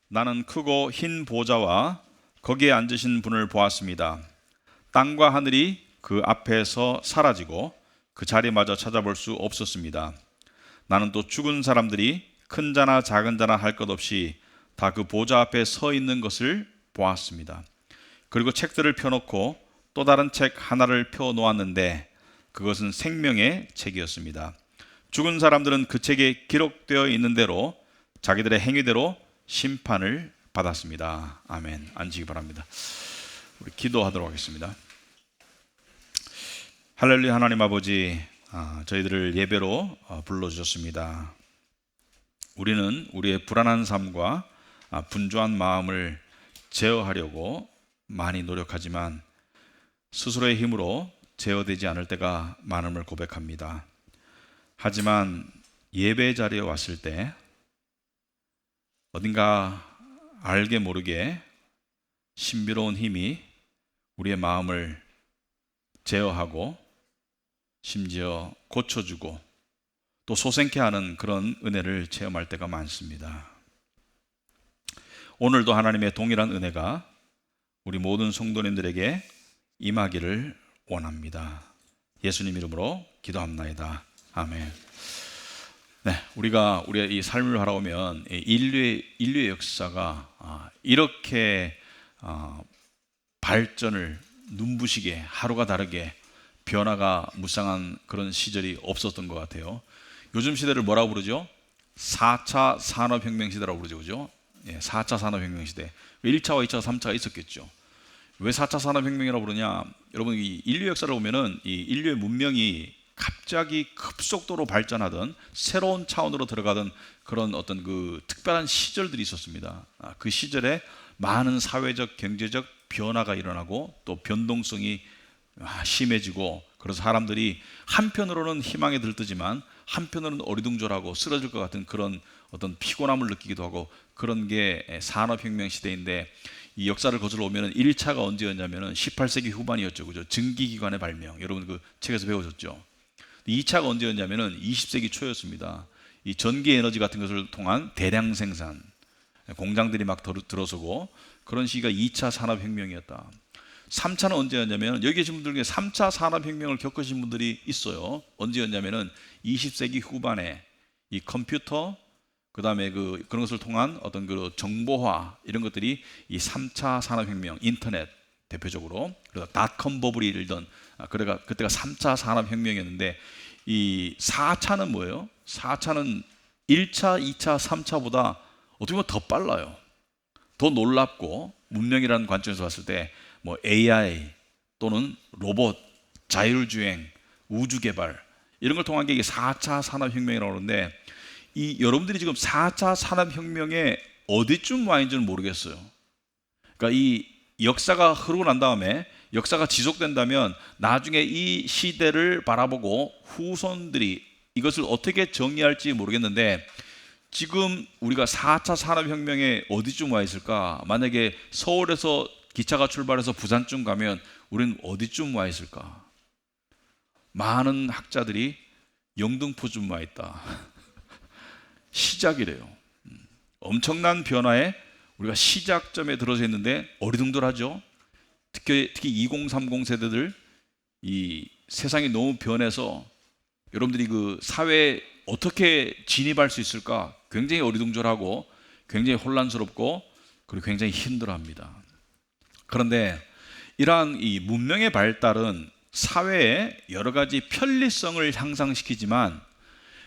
나는 크고 흰 보좌와 거기에 앉으신 분을 보았습니다. 땅과 하늘이 그 앞에서 사라지고 그 자리마저 찾아볼 수 없었습니다. 나는 또 죽은 사람들이 큰 자나 작은 자나 할 것 없이 다 그 보좌 앞에 서 있는 것을 보았습니다. 그리고 책들을 펴놓고 또 다른 책 하나를 펴 놓았는데 그것은 생명의 책이었습니다. 죽은 사람들은 그 책에 기록되어 있는 대로 자기들의 행위대로 심판을 받았습니다. 아멘. 앉으시기 바랍니다. 우리 기도하도록 하겠습니다. 할렐루야. 하나님 아버지, 저희들을 예배로 불러주셨습니다. 우리는 우리의 불안한 삶과 분주한 마음을 제어하려고 많이 노력하지만 스스로의 힘으로 제어되지 않을 때가 많음을 고백합니다. 하지만 예배 자리에 왔을 때 어딘가 알게 모르게 신비로운 힘이 우리의 마음을 제어하고 심지어 고쳐주고 또 소생케 하는 그런 은혜를 체험할 때가 많습니다. 오늘도 하나님의 동일한 은혜가 우리 모든 성도님들에게 임하기를 원합니다. 예수님 이름으로 기도합나이다. 아멘. 네, 우리가 우리의 이 삶을 바라보면 인류의 역사가 이렇게 발전을 눈부시게 하루가 다르게 변화가 무쌍한 그런 시절이 없었던 것 같아요. 요즘 시대를 뭐라고 부르죠? 4차 산업혁명 시대라고 부르죠. 그죠? 4차 산업혁명 시대. 1차와 2차, 3차가 있었겠죠. 왜 4차 산업혁명이라고 부르냐? 여러분, 이 인류 역사를 보면은 이 인류의 문명이 갑자기 급속도로 발전하던 새로운 차원으로 들어가던 그런 어떤 그 특별한 시절들이 있었습니다. 그 시절에 많은 사회적, 경제적 변화가 일어나고 또 변동성이 심해지고, 그래서 사람들이 한편으로는 희망에 들뜨지만 한편으로는 어리둥절하고 쓰러질 것 같은 그런 어떤 피곤함을 느끼기도 하고, 그런 게 산업혁명 시대인데, 이 역사를 거슬러 오면은 1차가 언제였냐면은 18세기 후반이었죠. 그죠? 증기기관의 발명. 여러분 그 책에서 배우셨죠? 2차가 언제였냐면은 20세기 초였습니다. 이 전기 에너지 같은 것을 통한 대량 생산, 공장들이 막 들어서고 그런 시기가 2차 산업혁명이었다. 3차는 언제였냐면, 여기 계신 분들 중에 3차 산업혁명을 겪으신 분들이 있어요. 언제였냐면은 20세기 후반에 이 컴퓨터, 그 다음에 그런 것을 통한 어떤 그 정보화, 이런 것들이 이 3차 산업혁명, 인터넷 대표적으로, 그래서 닷컴 버블이 일던, 그때가 3차 산업혁명이었는데, 이 4차는 뭐예요? 4차는 1차, 2차, 3차보다 어떻게 보면 더 빨라요. 더 놀랍고, 문명이라는 관점에서 봤을 때 뭐 AI 또는 로봇, 자율주행, 우주개발, 이런 걸 통한 게 이게 4차 산업혁명이라고 하는데, 이 여러분들이 지금 4차 산업혁명에 어디쯤 와 있는지는 모르겠어요. 그러니까 이 역사가 흐르고 난 다음에, 역사가 지속된다면 나중에 이 시대를 바라보고 후손들이 이것을 어떻게 정리할지 모르겠는데, 지금 우리가 4차 산업혁명에 어디쯤 와 있을까? 만약에 서울에서 기차가 출발해서 부산쯤 가면 우리는 어디쯤 와 있을까? 많은 학자들이 영등포쯤 와 있다. 시작이래요. 엄청난 변화에 우리가 시작점에 들어서 있는데 어리둥절하죠. 특히 2030 세대들, 이 세상이 너무 변해서 여러분들이 그 사회에 어떻게 진입할 수 있을까 굉장히 어리둥절하고 굉장히 혼란스럽고 그리고 굉장히 힘들어합니다. 그런데 이러한 이 문명의 발달은 사회에 여러 가지 편리성을 향상시키지만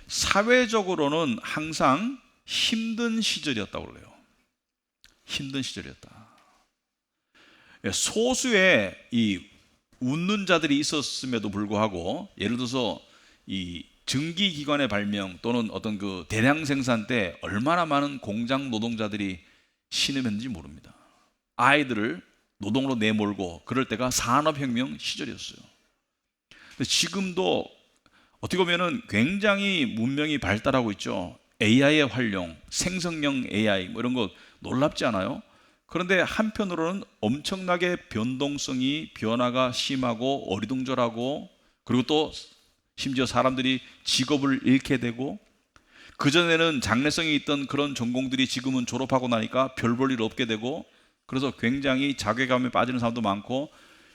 사회적으로는 항상 힘든 시절이었다고 그래요. 힘든 시절이었다. 소수의 이 웃는 자들이 있었음에도 불구하고, 예를 들어서 이 증기기관의 발명 또는 어떤 그 대량 생산 때 얼마나 많은 공장 노동자들이 신음했는지 모릅니다. 아이들을 노동으로 내몰고 그럴 때가 산업혁명 시절이었어요. 근데 지금도 어떻게 보면은 굉장히 문명이 발달하고 있죠. AI의 활용, 생성형 AI 뭐 이런 거 놀랍지 않아요? 그런데 한편으로는 엄청나게 변동성이, 변화가 심하고 어리둥절하고, 그리고 또 심지어 사람들이 직업을 잃게 되고, 그전에는 장래성이 있던 그런 전공들이 지금은 졸업하고 나니까 별 볼 일 없게 되고, 그래서 굉장히 자괴감에 빠지는 사람도 많고.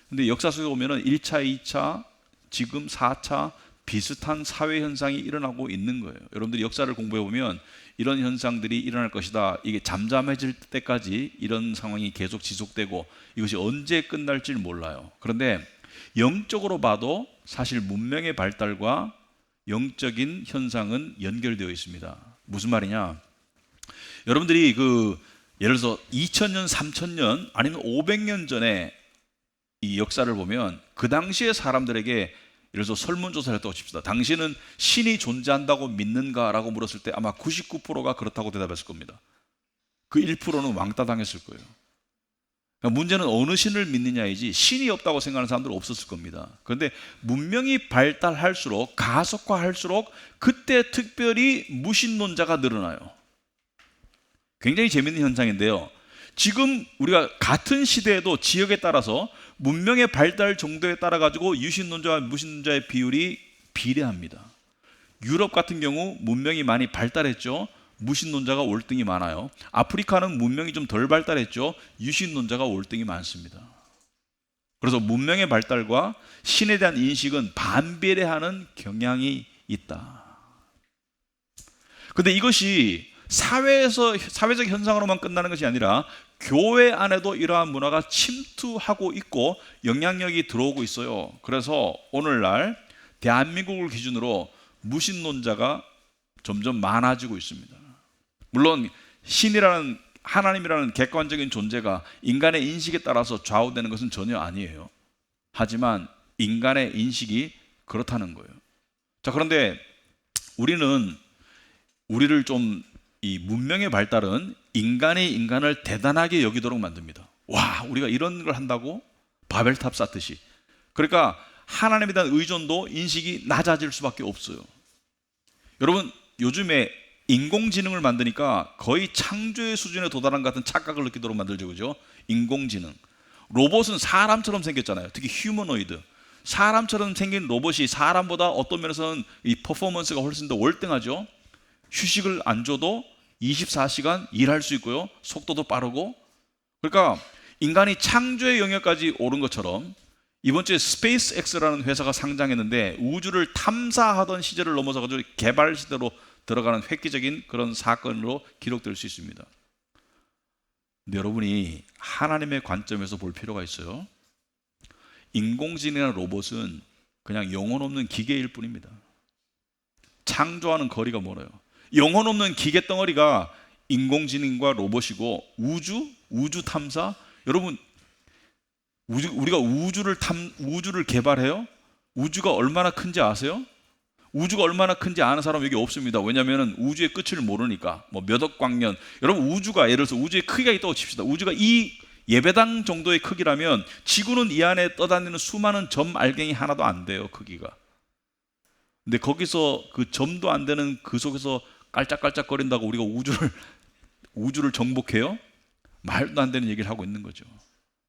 근데 역사 속에 보면은 1차, 2차, 지금 4차 비슷한 사회 현상이 일어나고 있는 거예요. 여러분들이 역사를 공부해 보면 이런 현상들이 일어날 것이다, 이게 잠잠해질 때까지 이런 상황이 계속 지속되고 이것이 언제 끝날지 몰라요. 그런데 영적으로 봐도 사실 문명의 발달과 영적인 현상은 연결되어 있습니다. 무슨 말이냐? 여러분들이 예를 들어서 2000년, 3000년 아니면 500년 전에 이 역사를 보면 그 당시의 사람들에게 예를 들어서 설문조사를 했다고 칩시다. 당신은 신이 존재한다고 믿는가라고 물었을 때 아마 99%가 그렇다고 대답했을 겁니다. 그 1%는 왕따 당했을 거예요. 그러니까 문제는 어느 신을 믿느냐이지 신이 없다고 생각하는 사람들은 없었을 겁니다. 그런데 문명이 발달할수록, 가속화할수록 그때 특별히 무신론자가 늘어나요. 굉장히 재밌는 현상인데요. 지금 우리가 같은 시대에도 지역에 따라서 문명의 발달 정도에 따라 가지고 유신론자와 무신론자의 비율이 비례합니다. 유럽 같은 경우 문명이 많이 발달했죠. 무신론자가 월등히 많아요. 아프리카는 문명이 좀 덜 발달했죠. 유신론자가 월등히 많습니다. 그래서 문명의 발달과 신에 대한 인식은 반비례하는 경향이 있다. 그런데 이것이 사회적 현상으로만 끝나는 것이 아니라 교회 안에도 이러한 문화가 침투하고 있고 영향력이 들어오고 있어요. 그래서 오늘날 대한민국을 기준으로 무신론자가 점점 많아지고 있습니다. 물론 신이라는, 하나님이라는 객관적인 존재가 인간의 인식에 따라서 좌우되는 것은 전혀 아니에요. 하지만 인간의 인식이 그렇다는 거예요. 자, 그런데 우리를 좀, 이 문명의 발달은 인간이 인간을 대단하게 여기도록 만듭니다. 와, 우리가 이런 걸 한다고? 바벨탑 쌓듯이. 그러니까 하나님에 대한 의존도, 인식이 낮아질 수밖에 없어요. 여러분, 요즘에 인공지능을 만드니까 거의 창조의 수준에 도달한 것 같은 착각을 느끼도록 만들죠, 그죠? 인공지능. 로봇은 사람처럼 생겼잖아요. 특히 휴머노이드. 사람처럼 생긴 로봇이 사람보다 어떤 면에서는 이 퍼포먼스가 훨씬 더 월등하죠. 휴식을 안 줘도 24시간 일할 수 있고요. 속도도 빠르고. 그러니까 인간이 창조의 영역까지 오른 것처럼 이번 주에 스페이스X라는 회사가 상장했는데 우주를 탐사하던 시절을 넘어서가지고 개발 시대로 들어가는 획기적인 그런 사건으로 기록될 수 있습니다. 근데 여러분이 하나님의 관점에서 볼 필요가 있어요. 인공지능이나 로봇은 그냥 영혼 없는 기계일 뿐입니다. 창조하는 거리가 멀어요. 영혼 없는 기계 덩어리가 인공지능과 로봇이고, 우주 탐사, 여러분, 우리가 우주를 개발해요? 우주가 얼마나 큰지 아세요? 우주가 얼마나 큰지 아는 사람 여기 없습니다. 왜냐하면 우주의 끝을 모르니까. 몇억 광년. 여러분, 우주가, 예를 들어서 우주의 크기가 있다고 칩시다. 우주가 이 예배당 정도의 크기라면 지구는 이 안에 떠다니는 수많은 점 알갱이 하나도 안 돼요, 크기가. 근데 거기서 그 점도 안 되는 그 속에서 깔짝깔짝거린다고 우리가 우주를 정복해요? 말도 안 되는 얘기를 하고 있는 거죠.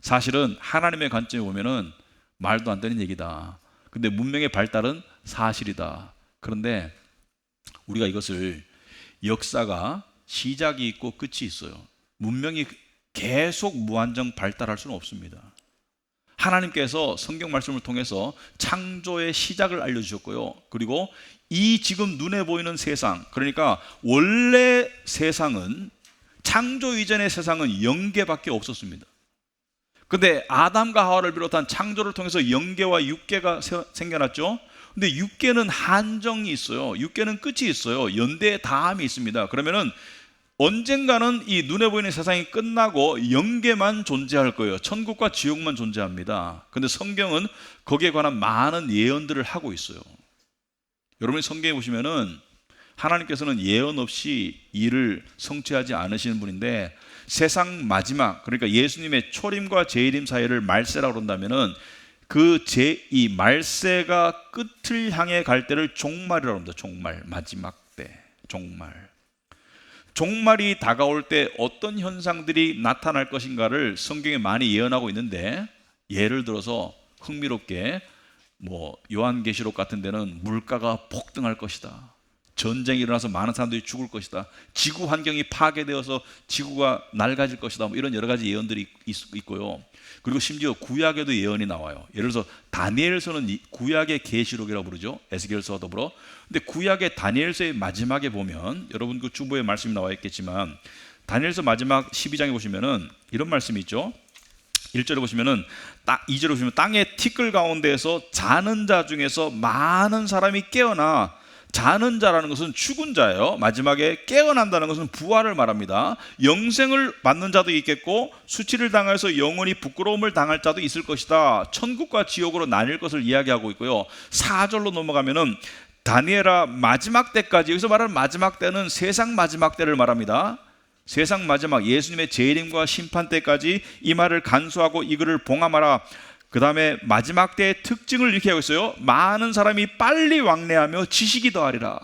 사실은 하나님의 관점에 보면은 말도 안 되는 얘기다. 근데 문명의 발달은 사실이다. 그런데 우리가 이것을, 역사가 시작이 있고 끝이 있어요. 문명이 계속 무한정 발달할 수는 없습니다. 하나님께서 성경 말씀을 통해서 창조의 시작을 알려주셨고요. 그리고 이 지금 눈에 보이는 세상, 그러니까 원래 세상은, 창조 이전의 세상은 영계밖에 없었습니다. 근데 아담과 하와를 비롯한 창조를 통해서 영계와 육계가 생겨났죠. 근데 육계는 한정이 있어요. 육계는 끝이 있어요. 연대의 다함이 있습니다. 그러면은 언젠가는 이 눈에 보이는 세상이 끝나고 영계만 존재할 거예요. 천국과 지옥만 존재합니다. 근데 성경은 거기에 관한 많은 예언들을 하고 있어요. 여러분이 성경에 보시면은 하나님께서는 예언 없이 일을 성취하지 않으시는 분인데, 세상 마지막, 그러니까 예수님의 초림과 재림임 사이를 말세라고 그런다면은 이 말세가 끝을 향해 갈 때를 종말이라고 합니다. 종말, 마지막 때, 종말. 종말이 다가올 때 어떤 현상들이 나타날 것인가를 성경에 많이 예언하고 있는데, 예를 들어서 흥미롭게 요한계시록 같은 데는 물가가 폭등할 것이다. 전쟁이 일어나서 많은 사람들이 죽을 것이다. 지구 환경이 파괴되어서 지구가 낡아질 것이다. 뭐 이런 여러 가지 예언들이 있고요. 그리고 심지어 구약에도 예언이 나와요. 예를 들어서 다니엘서는 구약의 계시록이라고 부르죠. 에스겔서와 더불어. 근데 구약의 다니엘서의 마지막에 보면 여러분 그 주보에 말씀이 나와 있겠지만 다니엘서 마지막 12장에 보시면은 이런 말씀이 있죠. 1절에 보시면은 2절에 보시면 땅의 티끌 가운데에서 자는 자 중에서 많은 사람이 깨어나, 자는 자라는 것은 죽은 자예요. 마지막에 깨어난다는 것은 부활을 말합니다. 영생을 받는 자도 있겠고 수치를 당해서 영원히 부끄러움을 당할 자도 있을 것이다. 천국과 지옥으로 나뉠 것을 이야기하고 있고요. 4절로 넘어가면은 다니엘아 마지막 때까지, 여기서 말하는 마지막 때는 세상 마지막 때를 말합니다. 세상 마지막 예수님의 재림과 심판 때까지 이 말을 간수하고 이 글을 봉함하라. 그 다음에 마지막 때의 특징을 이렇게 하고 있어요. 많은 사람이 빨리 왕래하며 지식이 더하리라.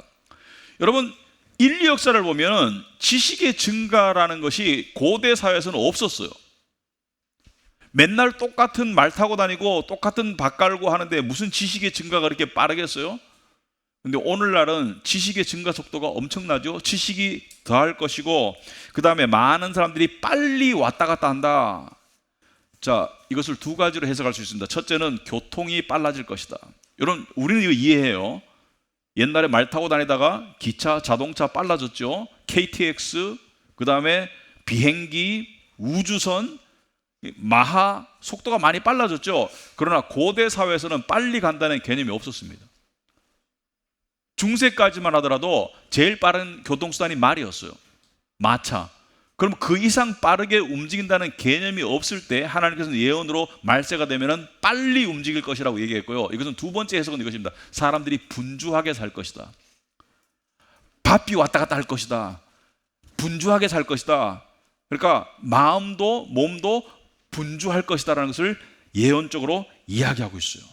여러분, 인류 역사를 보면 지식의 증가라는 것이 고대 사회에서는 없었어요. 맨날 똑같은 말 타고 다니고 똑같은 밥 갈고 하는데 무슨 지식의 증가가 그렇게 빠르겠어요? 근데 오늘날은 지식의 증가 속도가 엄청나죠. 지식이 더할 것이고 그 다음에 많은 사람들이 빨리 왔다 갔다 한다. 자, 이것을 두 가지로 해석할 수 있습니다. 첫째는 교통이 빨라질 것이다. 여러분, 우리는 이거 이해해요. 옛날에 말 타고 다니다가 기차, 자동차 빨라졌죠. KTX, 그 다음에 비행기, 우주선, 마하, 속도가 많이 빨라졌죠. 그러나 고대 사회에서는 빨리 간다는 개념이 없었습니다. 중세까지만 하더라도 제일 빠른 교통수단이 말이었어요. 마차. 그럼 그 이상 빠르게 움직인다는 개념이 없을 때 하나님께서는 예언으로 말세가 되면 빨리 움직일 것이라고 얘기했고요. 이것은 두 번째 해석은 이것입니다. 사람들이 분주하게 살 것이다. 바삐 왔다 갔다 할 것이다. 분주하게 살 것이다. 그러니까 마음도 몸도 분주할 것이다라는 것을 예언적으로 이야기하고 있어요.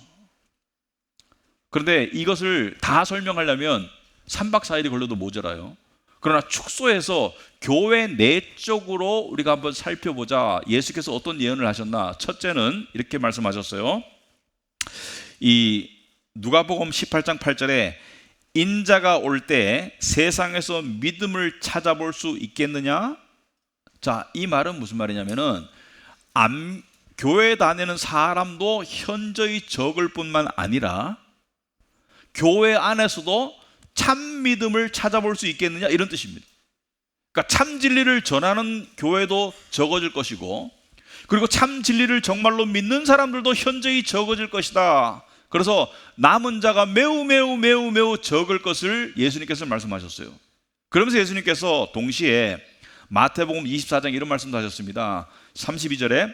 그런데 이것을 다 설명하려면 3박 4일이 걸려도 모자라요. 그러나 축소해서 교회 내적으로 우리가 한번 살펴보자. 예수께서 어떤 예언을 하셨나? 첫째는 이렇게 말씀하셨어요. 이 누가복음 18장 8절에 인자가 올 때 세상에서 믿음을 찾아볼 수 있겠느냐? 자, 이 말은 무슨 말이냐면은 교회 다니는 사람도 현저히 적을 뿐만 아니라 교회 안에서도 참 믿음을 찾아볼 수 있겠느냐, 이런 뜻입니다. 그러니까 참 진리를 전하는 교회도 적어질 것이고 그리고 참 진리를 정말로 믿는 사람들도 현저히 적어질 것이다. 그래서 남은 자가 매우 적을 것을 예수님께서 말씀하셨어요. 그러면서 예수님께서 동시에 마태복음 24장 이런 말씀도 하셨습니다. 32절에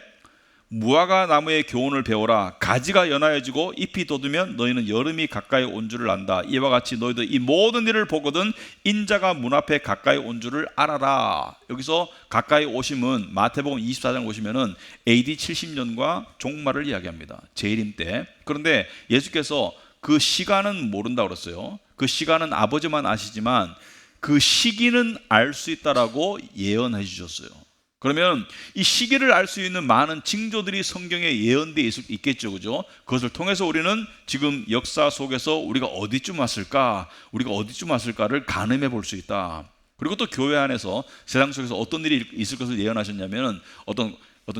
무화과 나무의 교훈을 배워라. 가지가 연하여지고 잎이 돋으면 너희는 여름이 가까이 온 줄을 안다. 이와 같이 너희들 이 모든 일을 보거든 인자가 문 앞에 가까이 온 줄을 알아라. 여기서 가까이 오심은 마태복음 24장 보시면은 AD 70년과 종말을 이야기합니다. 재림 때. 그런데 예수께서 그 시간은 모른다고 그랬어요. 그 시간은 아버지만 아시지만 그 시기는 알 수 있다라고 예언해 주셨어요. 그러면 이 시기를 알 수 있는 많은 징조들이 성경에 예언되어 있겠죠, 그죠? 그것을 통해서 우리는 지금 역사 속에서 우리가 어디쯤 왔을까를 가늠해 볼 수 있다. 그리고 또 교회 안에서 세상 속에서 어떤 일이 있을 것을 예언하셨냐면 어떤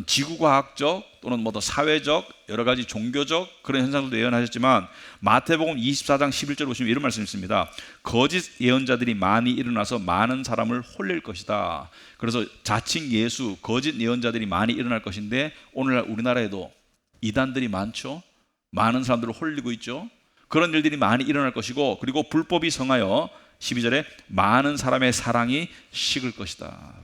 지구과학적 또는 뭐 더 사회적 여러 가지 종교적 그런 현상들도 예언하셨지만 마태복음 24장 11절 보시면 이런 말씀이 있습니다. 거짓 예언자들이 많이 일어나서 많은 사람을 홀릴 것이다. 그래서 자칭 예수 거짓 예언자들이 많이 일어날 것인데 오늘날 우리나라에도 이단들이 많죠. 많은 사람들을 홀리고 있죠. 그런 일들이 많이 일어날 것이고 그리고 불법이 성하여 12절에 많은 사람의 사랑이 식을 것이다.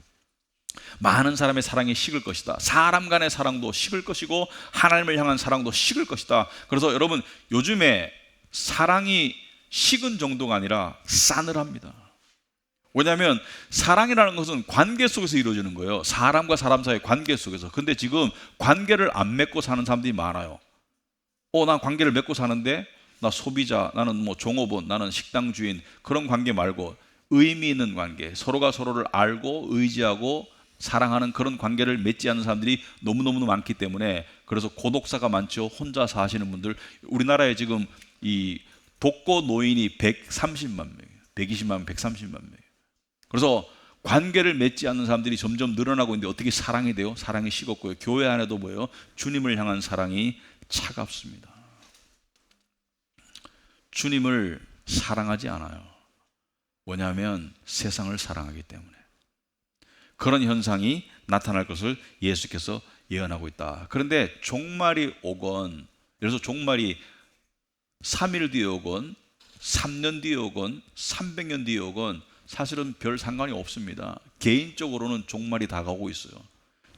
많은 사람의 사랑이 식을 것이다. 사람 간의 사랑도 식을 것이고 하나님을 향한 사랑도 식을 것이다. 그래서 여러분 요즘에 사랑이 식은 정도가 아니라 싸늘합니다. 왜냐하면 사랑이라는 것은 관계 속에서 이루어지는 거예요. 사람과 사람 사이의 관계 속에서. 근데 지금 관계를 안 맺고 사는 사람들이 많아요. 난 관계를 맺고 사는데 나 소비자, 나는 뭐 종업원, 나는 식당 주인 그런 관계 말고 의미 있는 관계, 서로가 서로를 알고 의지하고 사랑하는 그런 관계를 맺지 않는 사람들이 너무너무 많기 때문에 그래서 고독사가 많죠. 혼자 사시는 분들. 우리나라에 지금 이 독거 노인이 130만 명이에요. 120만 명, 130만 명. 그래서 관계를 맺지 않는 사람들이 점점 늘어나고 있는데 어떻게 사랑이 돼요? 사랑이 식었고요. 교회 안에도 뭐예요? 주님을 향한 사랑이 차갑습니다. 주님을 사랑하지 않아요. 뭐냐면 세상을 사랑하기 때문에. 그런 현상이 나타날 것을 예수께서 예언하고 있다. 그런데 종말이 오건, 예를 들어서 종말이 3일 뒤에 오건 3년 뒤에 오건 300년 뒤에 오건 사실은 별 상관이 없습니다. 개인적으로는 종말이 다가오고 있어요.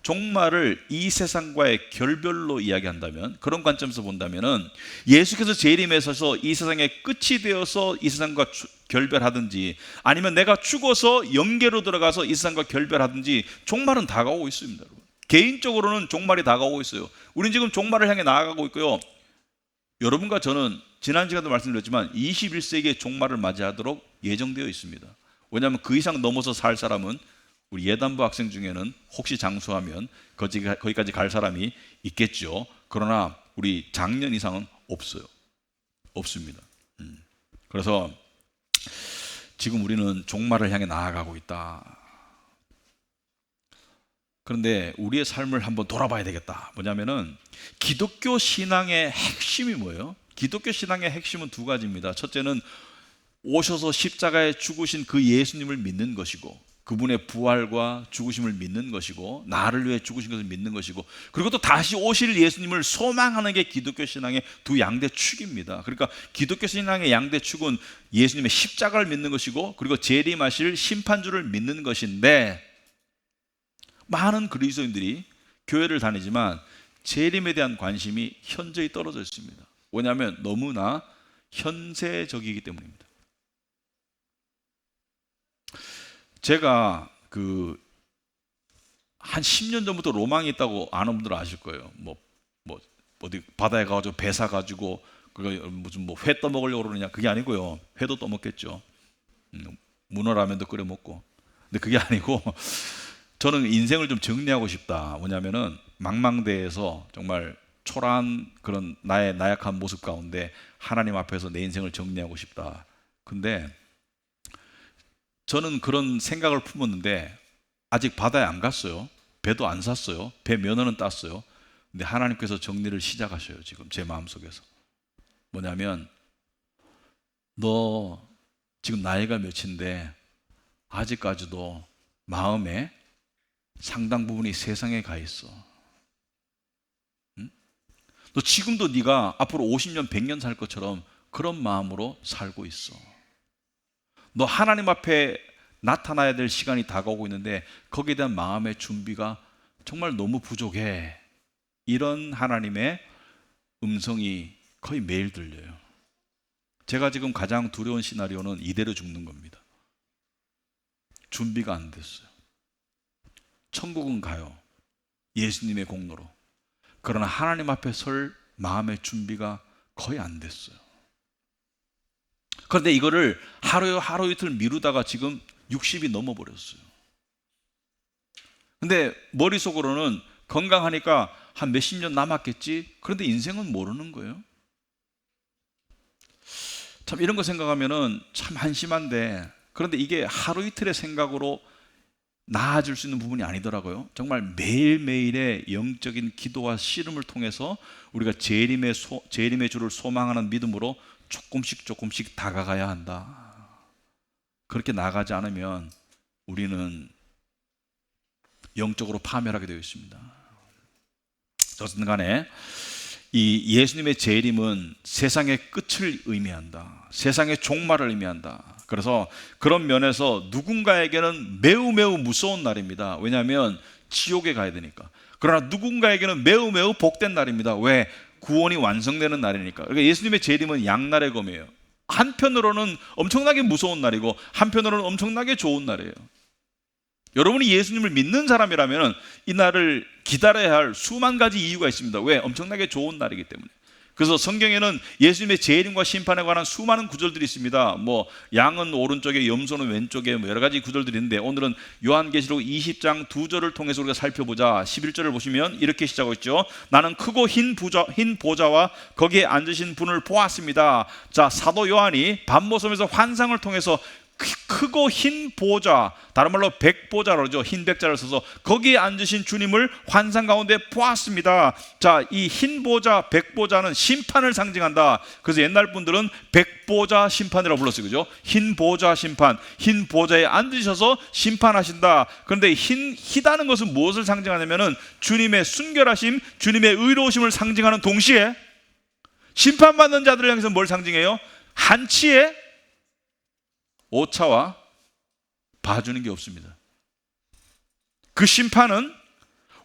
종말을 이 세상과의 결별로 이야기한다면, 그런 관점에서 본다면은 예수께서 재림에 서서 이 세상의 끝이 되어서 이 세상과 결별하든지, 아니면 내가 죽어서 영계로 들어가서 이 세상과 결별하든지 종말은 다가오고 있습니다. 여러분. 개인적으로는 종말이 다가오고 있어요. 우린 지금 종말을 향해 나아가고 있고요. 여러분과 저는 지난 시간도 말씀드렸지만 21세기의 종말을 맞이하도록 예정되어 있습니다. 왜냐하면 그 이상 넘어서 살 사람은, 우리 예단부 학생 중에는 혹시 장수하면 거기까지 갈 사람이 있겠죠. 그러나 우리 작년 이상은 없어요. 없습니다. 그래서 지금 우리는 종말을 향해 나아가고 있다. 그런데 우리의 삶을 한번 돌아봐야 되겠다. 뭐냐면은 기독교 신앙의 핵심이 뭐예요? 기독교 신앙의 핵심은 두 가지입니다. 첫째는 오셔서 십자가에 죽으신 그 예수님을 믿는 것이고, 그분의 부활과 죽으심을 믿는 것이고, 나를 위해 죽으신 것을 믿는 것이고, 그리고 또 다시 오실 예수님을 소망하는 게 기독교 신앙의 두 양대 축입니다. 그러니까 기독교 신앙의 양대 축은 예수님의 십자가를 믿는 것이고, 그리고 재림하실 심판주를 믿는 것인데, 많은 그리스도인들이 교회를 다니지만 재림에 대한 관심이 현저히 떨어져 있습니다. 왜냐하면 너무나 현세적이기 때문입니다. 제가 한 10년 전부터 로망이 있다고 아는 분들은 아실 거예요. 어디 바다에 가가지고 배 사가지고 무슨 회 떠먹으려고 그러느냐, 그게 아니고요. 회도 떠먹겠죠. 문어라면도 끓여 먹고. 근데 그게 아니고 저는 인생을 좀 정리하고 싶다. 뭐냐면은 망망대해에서 정말 초라한 그런 나의 나약한 모습 가운데 하나님 앞에서 내 인생을 정리하고 싶다. 근데 저는 그런 생각을 품었는데 아직 바다에 안 갔어요. 배도 안 샀어요. 배 면허는 땄어요. 근데 하나님께서 정리를 시작하셔요. 지금 제 마음속에서. 뭐냐면 너 지금 나이가 몇인데 아직까지도 마음에 상당 부분이 세상에 가 있어. 응? 너 지금도 네가 앞으로 50년, 100년 살 것처럼 그런 마음으로 살고 있어. 너 하나님 앞에 나타나야 될 시간이 다가오고 있는데 거기에 대한 마음의 준비가 정말 너무 부족해. 이런 하나님의 음성이 거의 매일 들려요. 제가 지금 가장 두려운 시나리오는 이대로 죽는 겁니다. 준비가 안 됐어요. 천국은 가요. 예수님의 공로로. 그러나 하나님 앞에 설 마음의 준비가 거의 안 됐어요. 그런데 이거를 하루 이틀 미루다가 지금 60이 넘어버렸어요. 근데 머릿속으로는 건강하니까 한 몇십 년 남았겠지? 그런데 인생은 모르는 거예요. 참 이런 거 생각하면은 참 한심한데, 그런데 이게 하루 이틀의 생각으로 나아질 수 있는 부분이 아니더라고요. 정말 매일매일의 영적인 기도와 씨름을 통해서 우리가 재림의 주를 소망하는 믿음으로 조금씩 다가가야 한다. 그렇게 나가지 않으면 우리는 영적으로 파멸하게 되어 있습니다. 어쨌든 간에 이 예수님의 재림은 세상의 끝을 의미한다. 세상의 종말을 의미한다. 그래서 그런 면에서 누군가에게는 매우 무서운 날입니다. 왜냐하면 지옥에 가야 되니까. 그러나 누군가에게는 매우 복된 날입니다. 왜? 구원이 완성되는 날이니까. 그러니까 예수님의 재림은 양날의 검이에요. 한편으로는 엄청나게 무서운 날이고 한편으로는 엄청나게 좋은 날이에요. 여러분이 예수님을 믿는 사람이라면 이 날을 기다려야 할 수만 가지 이유가 있습니다. 왜? 엄청나게 좋은 날이기 때문에. 그래서 성경에는 예수님의 재림과 심판에 관한 수많은 구절들이 있습니다. 양은 오른쪽에 염소는 왼쪽에 여러 가지 구절들이 있는데, 오늘은 요한계시록 20장 2절을 통해서 우리가 살펴보자. 11절을 보시면 이렇게 시작하고 있죠. 나는 크고 흰 보좌와 거기에 앉으신 분을 보았습니다. 자, 사도 요한이 밤모섬에서 환상을 통해서 크고 흰 보좌, 다른 말로 백보좌로 그러죠. 흰 백자를 써서 거기에 앉으신 주님을 환상 가운데 보았습니다. 자, 이 흰 보좌, 백보좌는 심판을 상징한다. 그래서 옛날 분들은 백보좌 심판이라고 불렀어요. 그죠? 흰 보좌 심판, 흰 보좌에 앉으셔서 심판하신다. 그런데 희다는 것은 무엇을 상징하냐면은 주님의 순결하심, 주님의 의로우심을 상징하는 동시에 심판받는 자들을 향해서 뭘 상징해요? 한치의 오차와 봐주는 게 없습니다. 그 심판은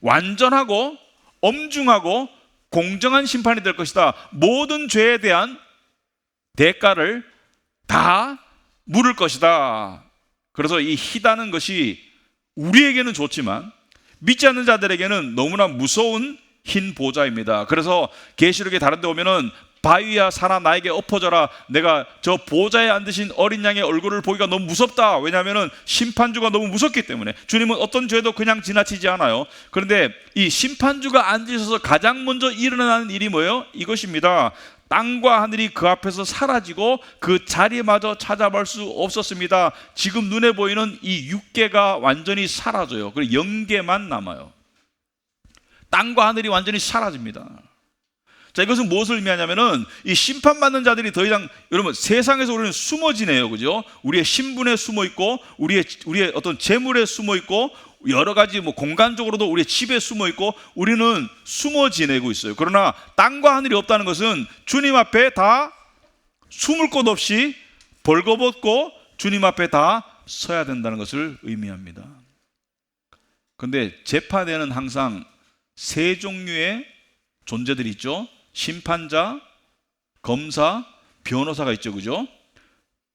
완전하고 엄중하고 공정한 심판이 될 것이다. 모든 죄에 대한 대가를 다 물을 것이다. 그래서 이 희다는 것이 우리에게는 좋지만 믿지 않는 자들에게는 너무나 무서운 흰 보좌입니다. 그래서 계시록에 다른 데 오면은 바위야 살아 나에게 엎어져라. 내가 저 보좌에 앉으신 어린 양의 얼굴을 보기가 너무 무섭다. 왜냐하면 심판주가 너무 무섭기 때문에. 주님은 어떤 죄도 그냥 지나치지 않아요. 그런데 이 심판주가 앉으셔서 가장 먼저 일어나는 일이 뭐예요? 이것입니다. 땅과 하늘이 그 앞에서 사라지고 그 자리마저 찾아볼 수 없었습니다. 지금 눈에 보이는 이 육계가 완전히 사라져요. 그리고 영계만 남아요. 땅과 하늘이 완전히 사라집니다. 자, 이것은 무엇을 의미하냐면은 이 심판받는 자들이 더 이상, 여러분, 세상에서 우리는 숨어 지내요. 그죠? 우리의 신분에 숨어 있고, 우리의 어떤 재물에 숨어 있고, 여러 가지 뭐 공간적으로도 우리의 집에 숨어 있고, 우리는 숨어 지내고 있어요. 그러나 땅과 하늘이 없다는 것은 주님 앞에 다 숨을 곳 없이 벌거벗고 주님 앞에 다 서야 된다는 것을 의미합니다. 그런데 재판에는 항상 세 종류의 존재들이 있죠. 심판자, 검사, 변호사가 있죠. 그죠?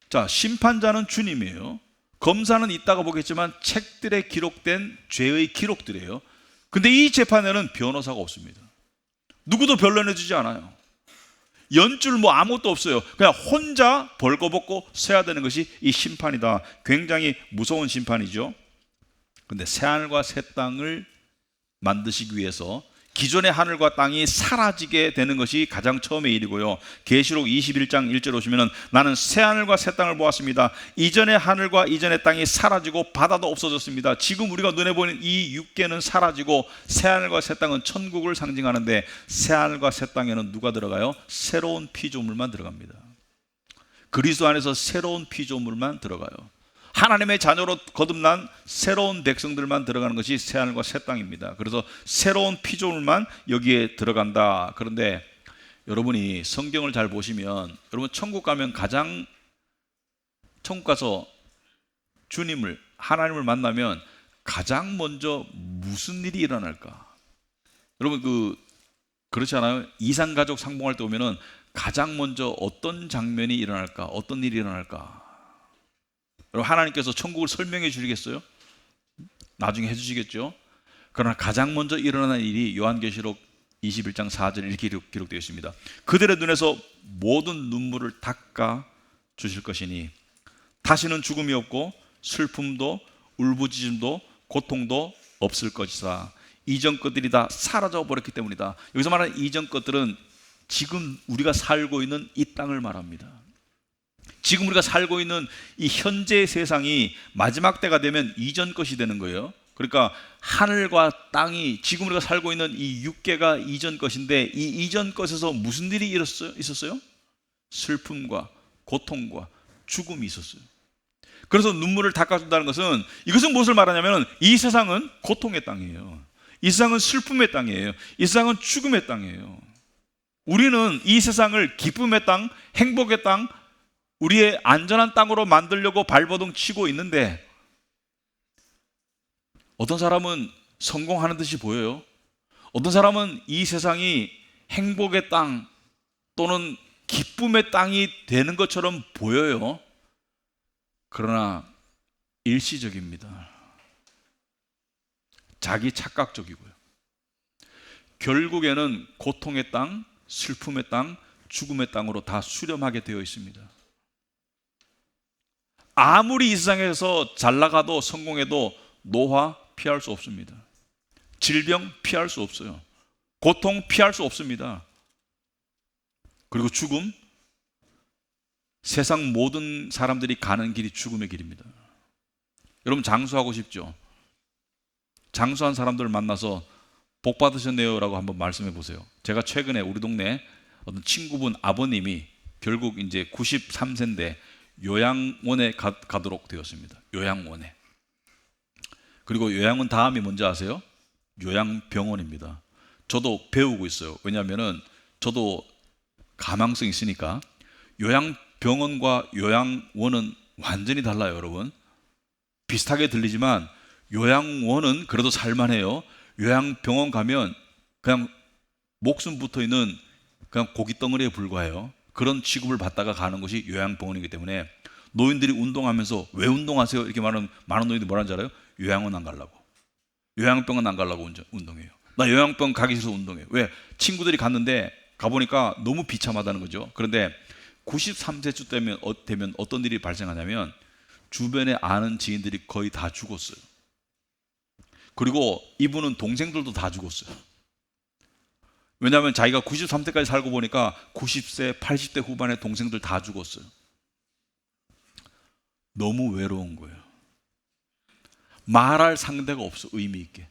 자, 심판자는 주님이에요. 검사는 이따가 보겠지만 책들에 기록된 죄의 기록들이에요. 근데 이 재판에는 변호사가 없습니다. 누구도 변론해주지 않아요. 연줄 뭐 아무것도 없어요. 그냥 혼자 벌거벗고 서야 되는 것이 이 심판이다. 굉장히 무서운 심판이죠. 근데 새하늘과 새 땅을 만드시기 위해서 기존의 하늘과 땅이 사라지게 되는 것이 가장 처음의 일이고요. 계시록 21장 1절 오시면은 나는 새하늘과 새 땅을 보았습니다. 이전의 하늘과 이전의 땅이 사라지고 바다도 없어졌습니다. 지금 우리가 눈에 보이는 이 육계는 사라지고 새하늘과 새 땅은 천국을 상징하는데 새하늘과 새 땅에는 누가 들어가요? 새로운 피조물만 들어갑니다. 그리스도 안에서 새로운 피조물만 들어가요. 하나님의 자녀로 거듭난 새로운 백성들만 들어가는 것이 새하늘과 새 땅입니다. 그래서 새로운 피조물만 여기에 들어간다. 그런데 여러분이 성경을 잘 보시면, 여러분 천국 가면 천국 가서 주님을, 하나님을 만나면 가장 먼저 무슨 일이 일어날까? 여러분 그렇지 않아요? 이산가족 상봉할 때 오면은 가장 먼저 어떤 장면이 일어날까? 어떤 일이 일어날까? 여러분, 하나님께서 천국을 설명해 주시겠어요? 나중에 해주시겠죠? 그러나 가장 먼저 일어나는 일이 요한계시록 21장 4절에 이렇게 기록되어 있습니다. 그들의 눈에서 모든 눈물을 닦아 주실 것이니 다시는 죽음이 없고 슬픔도 울부짖음도 고통도 없을 것이다. 이전 것들이 다 사라져 버렸기 때문이다. 여기서 말하는 이전 것들은 지금 우리가 살고 있는 이 땅을 말합니다. 지금 우리가 살고 있는 이 현재 세상이 마지막 때가 되면 이전 것이 되는 거예요. 그러니까 하늘과 땅이, 지금 우리가 살고 있는 이 육계가 이전 것인데, 이 이전 것에서 무슨 일이 있었어요? 슬픔과 고통과 죽음이 있었어요. 그래서 눈물을 닦아준다는 것은, 이것은 무엇을 말하냐면 이 세상은 고통의 땅이에요. 이 세상은 슬픔의 땅이에요. 이 세상은 죽음의 땅이에요. 우리는 이 세상을 기쁨의 땅, 행복의 땅, 우리의 안전한 땅으로 만들려고 발버둥 치고 있는데, 어떤 사람은 성공하는 듯이 보여요. 어떤 사람은 이 세상이 행복의 땅 또는 기쁨의 땅이 되는 것처럼 보여요. 그러나 일시적입니다. 자기 착각적이고요. 결국에는 고통의 땅, 슬픔의 땅, 죽음의 땅으로 다 수렴하게 되어 있습니다. 아무리 이 세상에서 잘 나가도 성공해도 노화 피할 수 없습니다. 질병 피할 수 없어요. 고통 피할 수 없습니다. 그리고 죽음, 세상 모든 사람들이 가는 길이 죽음의 길입니다. 여러분 장수하고 싶죠? 장수한 사람들을 만나서 복 받으셨네요 라고 한번 말씀해 보세요. 제가 최근에 우리 동네 어떤 친구분 아버님이 결국 이제 93세인데 요양원에 가도록 되었습니다. 요양원에. 그리고 요양원 다음이 뭔지 아세요? 요양병원입니다. 저도 배우고 있어요. 왜냐하면은 저도 가망성이 있으니까. 요양병원과 요양원은 완전히 달라요, 여러분. 비슷하게 들리지만 요양원은 그래도 살만해요. 요양병원 가면 그냥 목숨 붙어 있는 그냥 고기 덩어리에 불과해요. 그런 취급을 받다가 가는 곳이 요양병원이기 때문에 노인들이 운동하면서 왜 운동하세요? 이렇게 말하는 많은 노인들이 뭐라는 줄 알아요? 요양원 안 가려고. 요양병원 안 가려고 운동해요. 나 요양병원 가기 싫어서 운동해요. 왜? 친구들이 갔는데 가보니까 너무 비참하다는 거죠. 그런데 93세쯤 되면 어떤 일이 발생하냐면 주변에 아는 지인들이 거의 다 죽었어요. 그리고 이분은 동생들도 다 죽었어요. 왜냐하면 자기가 93세까지 살고 보니까 90세, 80대 후반에 동생들 다 죽었어요. 너무 외로운 거예요. 말할 상대가 없어, 의미 있게.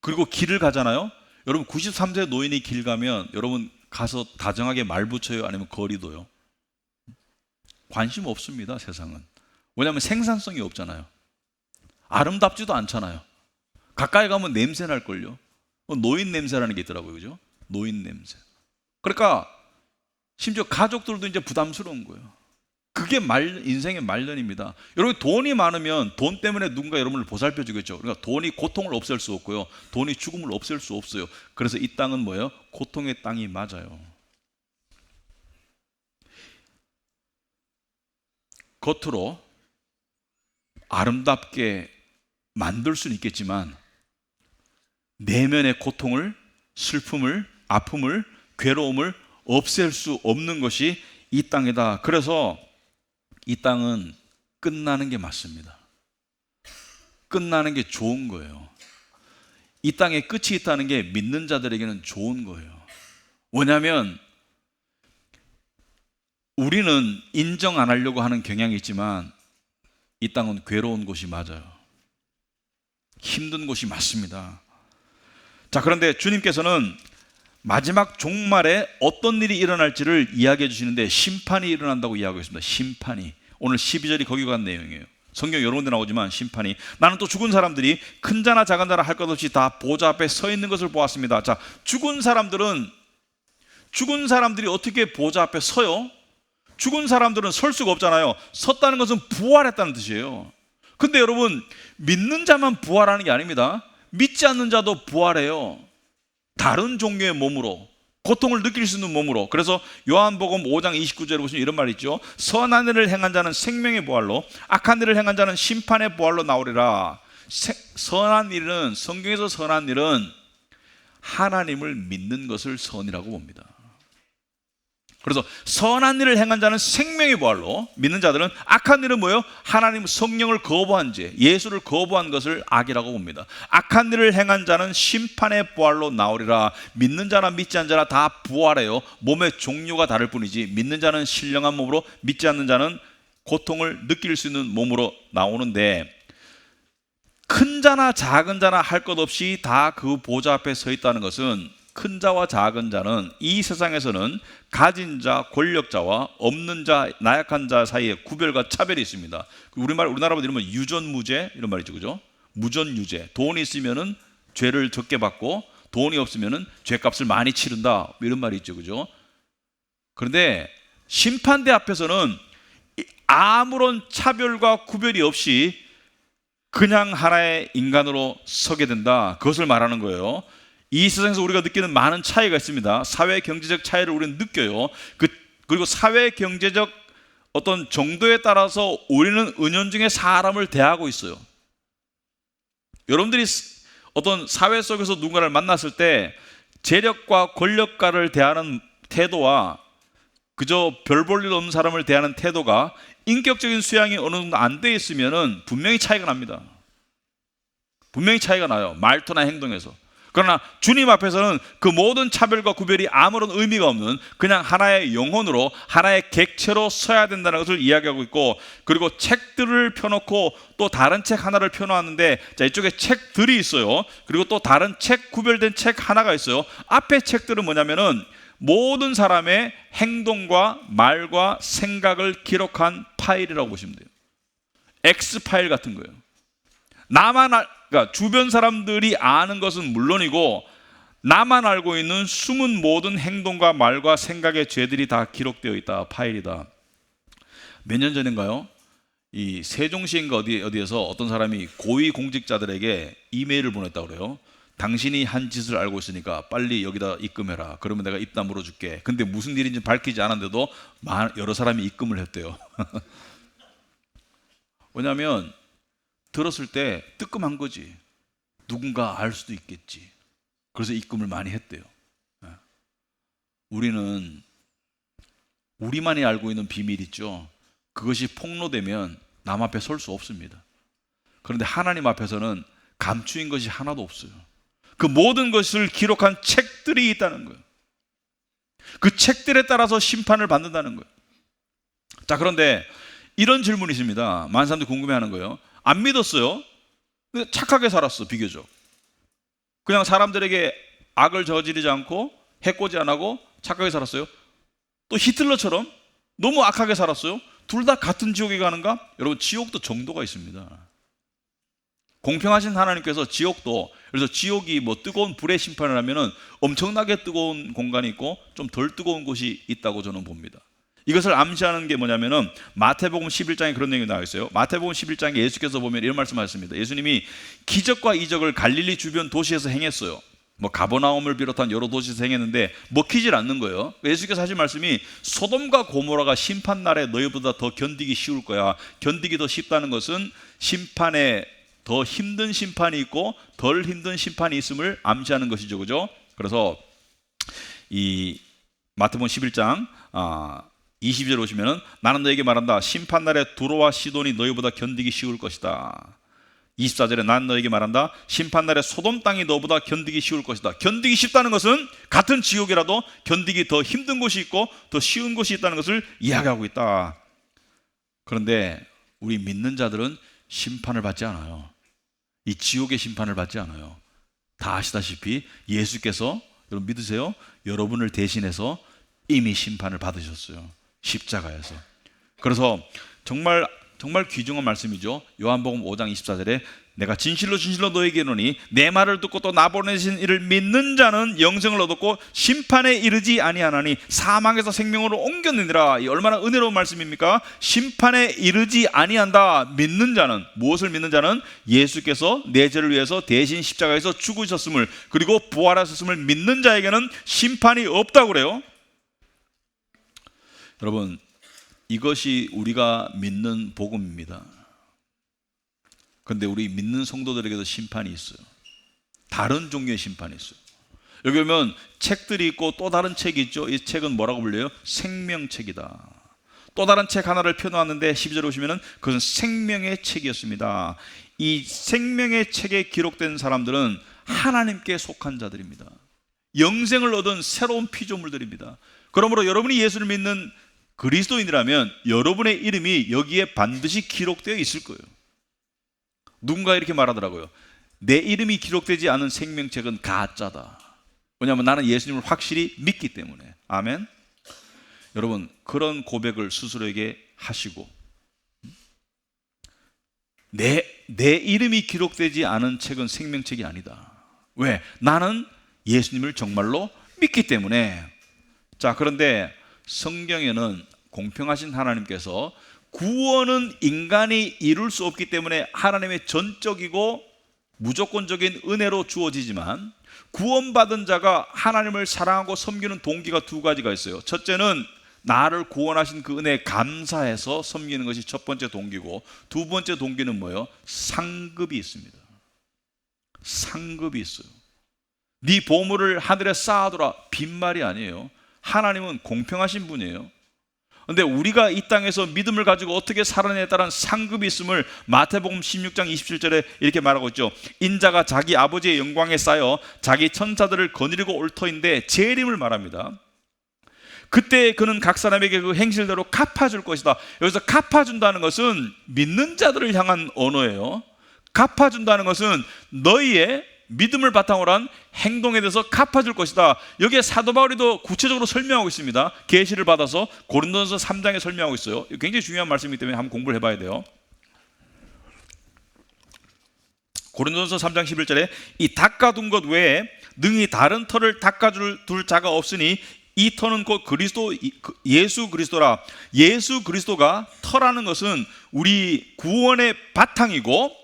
그리고 길을 가잖아요. 여러분 93세 노인이 길 가면 여러분 가서 다정하게 말 붙여요? 아니면 거리둬요? 관심 없습니다, 세상은. 왜냐하면 생산성이 없잖아요. 아름답지도 않잖아요. 가까이 가면 냄새 날걸요. 노인 냄새라는 게 있더라고요. 그죠? 노인 냄새. 그러니까 심지어 가족들도 이제 부담스러운 거예요. 그게 인생의 말년입니다. 여러분 돈이 많으면 돈 때문에 누군가 여러분을 보살펴 주겠죠. 그러니까 돈이 고통을 없앨 수 없고요. 돈이 죽음을 없앨 수 없어요. 그래서 이 땅은 뭐예요? 고통의 땅이 맞아요. 겉으로 아름답게 만들 수는 있겠지만 내면의 고통을, 슬픔을, 아픔을, 괴로움을 없앨 수 없는 것이 이 땅이다. 그래서 이 땅은 끝나는 게 맞습니다. 끝나는 게 좋은 거예요. 이 땅에 끝이 있다는 게 믿는 자들에게는 좋은 거예요. 왜냐하면 우리는 인정 안 하려고 하는 경향이 있지만 이 땅은 괴로운 곳이 맞아요. 힘든 곳이 맞습니다. 자, 그런데 주님께서는 마지막 종말에 어떤 일이 일어날지를 이야기해 주시는데 심판이 일어난다고 이야기하고 있습니다. 심판이. 오늘 12절이 거기 간 내용이에요. 성경 여러 군데 나오지만 심판이. 나는 또 죽은 사람들이 큰 자나 작은 자나 할 것 없이 다 보좌 앞에 서 있는 것을 보았습니다. 자, 죽은 사람들이 어떻게 보좌 앞에 서요? 죽은 사람들은 설 수가 없잖아요. 섰다는 것은 부활했다는 뜻이에요. 근데 여러분, 믿는 자만 부활하는 게 아닙니다. 믿지 않는 자도 부활해요. 다른 종류의 몸으로, 고통을 느낄 수 있는 몸으로. 그래서 요한복음 5장 29절에 보시면 이런 말이 있죠. 선한 일을 행한 자는 생명의 부활로, 악한 일을 행한 자는 심판의 부활로 나오리라. 선한 일은, 성경에서 선한 일은 하나님을 믿는 것을 선이라고 봅니다. 그래서 선한 일을 행한 자는 생명의 부활로, 믿는 자들은 악한 일은 뭐예요? 하나님 성령을 거부한 죄, 예수를 거부한 것을 악이라고 봅니다. 악한 일을 행한 자는 심판의 부활로 나오리라. 믿는 자나 믿지 않는 자나 다 부활해요. 몸의 종류가 다를 뿐이지 믿는 자는 신령한 몸으로, 믿지 않는 자는 고통을 느낄 수 있는 몸으로 나오는데, 큰 자나 작은 자나 할 것 없이 다 그 보좌 앞에 서 있다는 것은, 큰 자와 작은 자는 이 세상에서는 가진 자, 권력자와 없는 자, 나약한 자 사이에 구별과 차별이 있습니다. 우리나라로 이러면 유전무죄 이런 말이죠, 그죠? 무전유죄. 돈이 있으면은 죄를 적게 받고 돈이 없으면은 죄값을 많이 치른다 이런 말이 있죠, 그죠? 그런데 심판대 앞에서는 아무런 차별과 구별이 없이 그냥 하나의 인간으로 서게 된다. 그것을 말하는 거예요. 이 세상에서 우리가 느끼는 많은 차이가 있습니다. 사회 경제적 차이를 우리는 느껴요. 그리고 사회 경제적 어떤 정도에 따라서 우리는 은연중에 사람을 대하고 있어요. 여러분들이 어떤 사회 속에서 누군가를 만났을 때 재력과 권력가를 대하는 태도와 그저 별 볼 일 없는 사람을 대하는 태도가 인격적인 수양이 어느 정도 안 돼 있으면은 분명히 차이가 납니다. 분명히 차이가 나요. 말투나 행동에서. 그러나 주님 앞에서는 그 모든 차별과 구별이 아무런 의미가 없는 그냥 하나의 영혼으로, 하나의 객체로 서야 된다는 것을 이야기하고 있고, 그리고 책들을 펴놓고 또 다른 책 하나를 펴놓았는데, 자, 이쪽에 책들이 있어요. 그리고 또 다른 책, 구별된 책 하나가 있어요. 앞에 책들은 뭐냐면은 모든 사람의 행동과 말과 생각을 기록한 파일이라고 보시면 돼요. X 파일 같은 거예요. 그러니까 주변 사람들이 아는 것은 물론이고, 나만 알고 있는 숨은 모든 행동과 말과 생각의 죄들이 다 기록되어 있다. 파일이다. 몇 년 전인가요? 이 세종시인가 어디에서 어떤 사람이 고위 공직자들에게 이메일을 보냈다고 그래요. 당신이 한 짓을 알고 있으니까 빨리 여기다 입금해라. 그러면 내가 입다 물어줄게. 근데 무슨 일인지 밝히지 않았는데도 여러 사람이 입금을 했대요. 왜냐하면 들었을 때 뜨끔한 거지. 누군가 알 수도 있겠지. 그래서 입금을 많이 했대요. 우리는 우리만이 알고 있는 비밀 있죠. 그것이 폭로되면 남 앞에 설 수 없습니다. 그런데 하나님 앞에서는 감추인 것이 하나도 없어요. 그 모든 것을 기록한 책들이 있다는 거예요. 그 책들에 따라서 심판을 받는다는 거예요. 자, 그런데 이런 질문이 있습니다. 많은 사람들이 궁금해하는 거예요. 안 믿었어요. 근데 착하게 살았어, 비교적. 그냥 사람들에게 악을 저지르지 않고 해코지 안 하고 착하게 살았어요. 또 히틀러처럼 너무 악하게 살았어요. 둘 다 같은 지옥에 가는가? 여러분, 지옥도 정도가 있습니다. 공평하신 하나님께서 지옥도, 그래서 지옥이 뭐 뜨거운 불의 심판을 하면은 엄청나게 뜨거운 공간이 있고 좀 덜 뜨거운 곳이 있다고 저는 봅니다. 이것을 암시하는 게 뭐냐면은 마태복음 11장에 그런 내용이 나와 있어요. 마태복음 11장에 예수께서 보면 이런 말씀하셨습니다. 예수님이 기적과 이적을 갈릴리 주변 도시에서 행했어요. 뭐 가버나움을 비롯한 여러 도시에서 행했는데 먹히질 않는 거예요. 예수께서 하신 말씀이 소돔과 고모라가 심판 날에 너희보다 더 견디기 쉬울 거야. 견디기 더 쉽다는 것은 심판에 더 힘든 심판이 있고 덜 힘든 심판이 있음을 암시하는 것이죠. 그죠? 그래서 이 마태복음 11장 20절 오시면은 나는 너에게 말한다. 심판날에 두로와 시돈이 너희보다 견디기 쉬울 것이다. 24절에 난 너에게 말한다. 심판날에 소돔 땅이 너보다 견디기 쉬울 것이다. 견디기 쉽다는 것은 같은 지옥이라도 견디기 더 힘든 곳이 있고 더 쉬운 곳이 있다는 것을 이야기하고 있다. 그런데 우리 믿는 자들은 심판을 받지 않아요. 이 지옥의 심판을 받지 않아요. 다 아시다시피 예수께서, 여러분 믿으세요? 여러분을 대신해서 이미 심판을 받으셨어요. 십자가에서. 그래서 정말 귀중한 말씀이죠. 요한복음 5장 24절에 내가 진실로 진실로 너에게 이르노니 내 말을 듣고 또 나 보내신 이를 믿는 자는 영생을 얻었고 심판에 이르지 아니하나니 사망에서 생명으로 옮겼느니라. 이 얼마나 은혜로운 말씀입니까? 심판에 이르지 아니한다. 믿는 자는, 무엇을 믿는 자는? 예수께서 내 죄를 위해서 대신 십자가에서 죽으셨음을, 그리고 부활하셨음을 믿는 자에게는 심판이 없다고 그래요. 여러분, 이것이 우리가 믿는 복음입니다. 그런데 우리 믿는 성도들에게도 심판이 있어요. 다른 종류의 심판이 있어요. 여기 보면 책들이 있고 또 다른 책이 있죠. 이 책은 뭐라고 불려요? 생명책이다. 또 다른 책 하나를 펴놓았는데 12절에 오시면은 그것은 생명의 책이었습니다. 이 생명의 책에 기록된 사람들은 하나님께 속한 자들입니다. 영생을 얻은 새로운 피조물들입니다. 그러므로 여러분이 예수를 믿는 그리스도인이라면 여러분의 이름이 여기에 반드시 기록되어 있을 거예요. 누군가 이렇게 말하더라고요. 내 이름이 기록되지 않은 생명책은 가짜다. 왜냐하면 나는 예수님을 확실히 믿기 때문에. 아멘. 여러분, 그런 고백을 스스로에게 하시고, 내 이름이 기록되지 않은 책은 생명책이 아니다. 왜? 나는 예수님을 정말로 믿기 때문에. 자, 그런데 성경에는 공평하신 하나님께서 구원은 인간이 이룰 수 없기 때문에 하나님의 전적이고 무조건적인 은혜로 주어지지만, 구원받은 자가 하나님을 사랑하고 섬기는 동기가 두 가지가 있어요. 첫째는 나를 구원하신 그 은혜에 감사해서 섬기는 것이 첫 번째 동기고, 두 번째 동기는 뭐예요? 상급이 있습니다. 상급이 있어요. 네 보물을 하늘에 쌓아두라, 빈말이 아니에요. 하나님은 공평하신 분이에요. 근데 우리가 이 땅에서 믿음을 가지고 어떻게 살아내다라는 상급이 있음을 마태복음 16장 27절에 이렇게 말하고 있죠. 인자가 자기 아버지의 영광에 쌓여 자기 천사들을 거느리고 올 터인데 재림을 말합니다. 그때 그는 각 사람에게 그 행실대로 갚아줄 것이다. 여기서 갚아준다는 것은 믿는 자들을 향한 언어예요. 갚아준다는 것은 너희의 믿음을 바탕으로 한 행동에 대해서 갚아줄 것이다. 여기에 사도 바울이도 구체적으로 설명하고 있습니다. 계시를 받아서 고린도전서 3장에 설명하고 있어요. 굉장히 중요한 말씀이기 때문에 한번 공부를 해봐야 돼요. 고린도전서 3장 11절에 이 닦아둔 것 외에 능히 다른 터를 닦아둘 자가 없으니 이 터는 곧 그리스도 예수 그리스도라. 예수 그리스도가 터라는 것은 우리 구원의 바탕이고,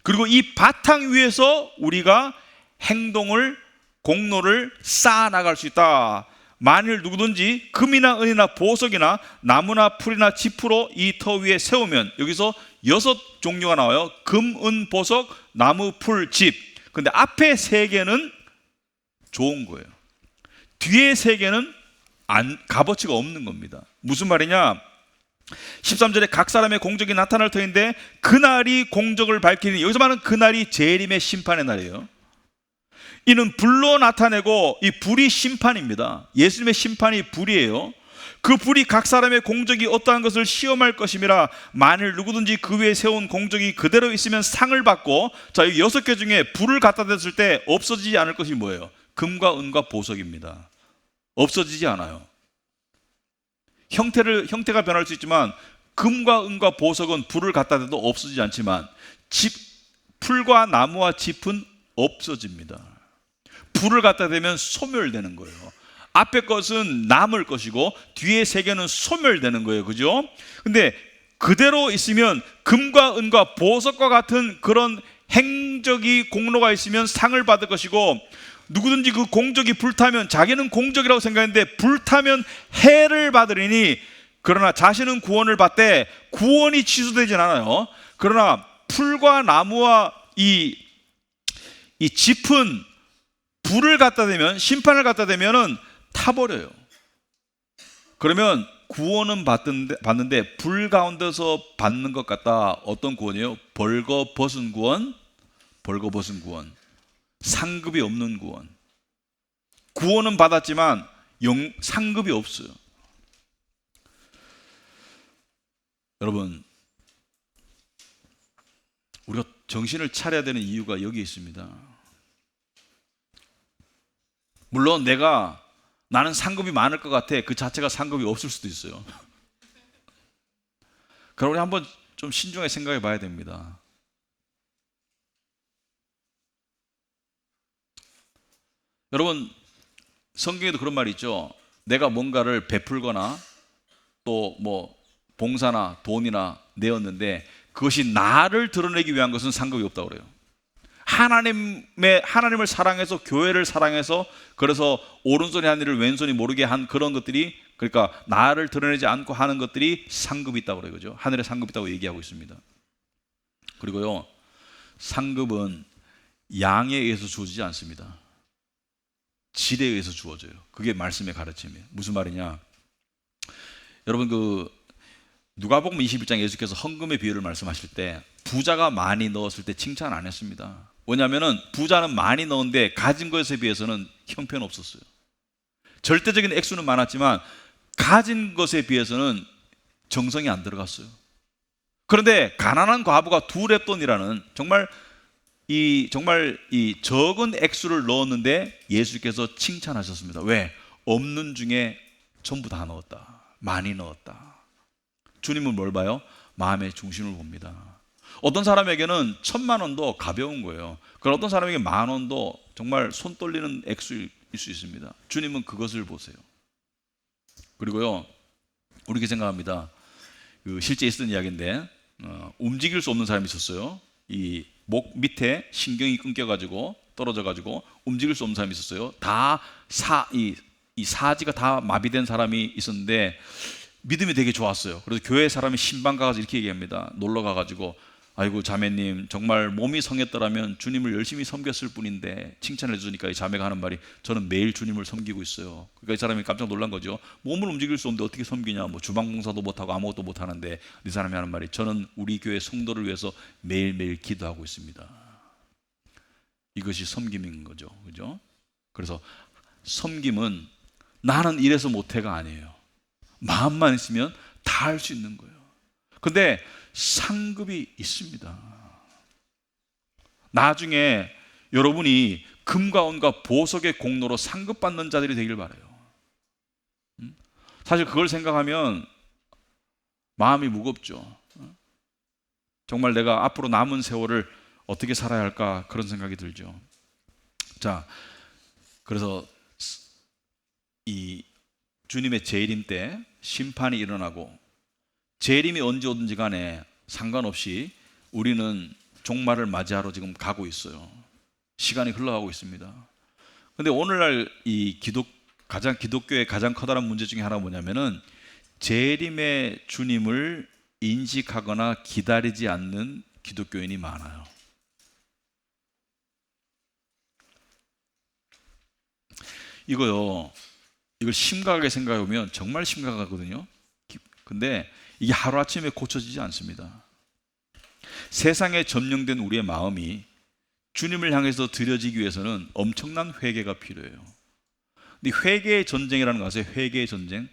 그리고 이 바탕 위에서 우리가 행동을 공로를 쌓아 나갈 수 있다. 만일 누구든지 금이나 은이나 보석이나 나무나 풀이나 짚으로 이 터 위에 세우면, 여기서 6 종류가 나와요. 금, 은, 보석, 나무, 풀, 짚. 근데 앞에 3개는 좋은 거예요. 뒤에 3개는 값어치가 없는 겁니다. 무슨 말이냐? 13절에 각 사람의 공적이 나타날 터인데 그날이 공적을 밝히니, 여기서 말하는 그날이 재림의 심판의 날이에요. 이는 불로 나타내고, 이 불이 심판입니다. 예수님의 심판이 불이에요. 그 불이 각 사람의 공적이 어떠한 것을 시험할 것임이라. 만일 누구든지 그 위에 세운 공적이 그대로 있으면 상을 받고, 자, 이 6개 중에 불을 갖다 댔을 때 없어지지 않을 것이 뭐예요? 금과 은과 보석입니다. 없어지지 않아요. 형태가 변할 수 있지만 금과 은과 보석은 불을 갖다 대도 없어지지 않지만 풀과 나무와 짚은 없어집니다. 불을 갖다 대면 소멸되는 거예요. 앞에 것은 남을 것이고 뒤에 3개는 소멸되는 거예요. 그죠? 근데 그대로 있으면 금과 은과 보석과 같은 그런 행적이 공로가 있으면 상을 받을 것이고, 누구든지 그 공적이 불타면 자기는 공적이라고 생각했는데 불타면 해를 받으리니, 그러나 자신은 구원을 받되 구원이 취소되진 않아요. 그러나 풀과 나무와 이 짚은 불을 갖다 대면, 심판을 갖다 대면은 타버려요. 그러면 구원은 받는데 불 가운데서 받는 것 같다. 어떤 구원이에요? 벌거벗은 구원, 상급이 없는 구원. 구원은 받았지만 상급이 없어요. 여러분, 우리가 정신을 차려야 되는 이유가 여기 있습니다. 물론 나는 상급이 많을 것 같아. 그 자체가 상급이 없을 수도 있어요. 그럼 우리 한번 좀 신중하게 생각해 봐야 됩니다. 여러분, 성경에도 그런 말이 있죠. 내가 뭔가를 베풀거나 또 뭐 봉사나 돈이나 내었는데 그것이 나를 드러내기 위한 것은 상급이 없다고 그래요. 하나님을 사랑해서, 교회를 사랑해서, 그래서 오른손이 한 일을 왼손이 모르게 한 그런 것들이, 그러니까 나를 드러내지 않고 하는 것들이 상급이 있다고 그래요. 그죠? 하늘에 상급이 있다고 얘기하고 있습니다. 그리고요, 상급은 양에 의해서 주어지지 않습니다. 질에 의해서 주어져요. 그게 말씀의 가르침이에요. 무슨 말이냐? 여러분, 누가복음 21장 예수께서 헌금의 비율을 말씀하실 때 부자가 많이 넣었을 때 칭찬 안 했습니다. 왜냐하면 부자는 많이 넣었는데 가진 것에 비해서는 형편없었어요. 절대적인 액수는 많았지만 가진 것에 비해서는 정성이 안 들어갔어요. 그런데 가난한 과부가 2렙돈이라는 정말 이 적은 액수를 넣었는데 예수께서 칭찬하셨습니다. 왜? 없는 중에 전부 다 넣었다. 많이 넣었다. 주님은 뭘 봐요? 마음의 중심을 봅니다. 어떤 사람에게는 1,000만 원도 가벼운 거예요. 그럼 어떤 사람에게 10,000원도 정말 손 떨리는 액수일 수 있습니다. 주님은 그것을 보세요. 그리고요, 우리가 생각합니다. 실제 있었던 이야기인데, 움직일 수 없는 사람이 있었어요. 이 목 밑에 신경이 끊겨가지고 떨어져가지고 움직일 수 없는 사람이 있었어요. 이 사지가 다 마비된 사람이 있었는데 믿음이 되게 좋았어요. 그래서 교회 사람이 신방 가가지고 이렇게 얘기합니다. 놀러 가가지고 아이고 자매님 정말 몸이 성했더라면 주님을 열심히 섬겼을 뿐인데, 칭찬해 주니까 이 자매가 하는 말이, 저는 매일 주님을 섬기고 있어요. 그러니까 이 사람이 깜짝 놀란 거죠. 몸을 움직일 수 없는데 어떻게 섬기냐, 뭐 주방 봉사도 못하고 아무것도 못하는데. 이 사람이 하는 말이, 저는 우리 교회 성도를 위해서 매일매일 기도하고 있습니다. 이것이 섬김인 거죠. 그죠? 그래서 섬김은 나는 이래서 못해가 아니에요. 마음만 있으면 다 할 수 있는 거예요. 근데 상급이 있습니다. 나중에 여러분이 금과 은과 보석의 공로로 상급받는 자들이 되길 바라요. 사실 그걸 생각하면 마음이 무겁죠. 정말 내가 앞으로 남은 세월을 어떻게 살아야 할까, 그런 생각이 들죠. 자, 그래서 이 주님의 재림 때 심판이 일어나고, 재림이 언제 오든지 간에 상관없이 우리는 종말을 맞이하러 지금 가고 있어요. 시간이 흘러가고 있습니다. 근데 오늘날 이 기독교의 가장 커다란 문제 중에 하나가 뭐냐면은, 재림의 주님을 인식하거나 기다리지 않는 기독교인이 많아요. 이걸 심각하게 생각해 보면 정말 심각하거든요. 근데 이게 하루아침에 고쳐지지 않습니다. 세상에 점령된 우리의 마음이 주님을 향해서 드려지기 위해서는 엄청난 회개가 필요해요. 근데 회개의 전쟁이라는 거 아세요? 회개의 전쟁.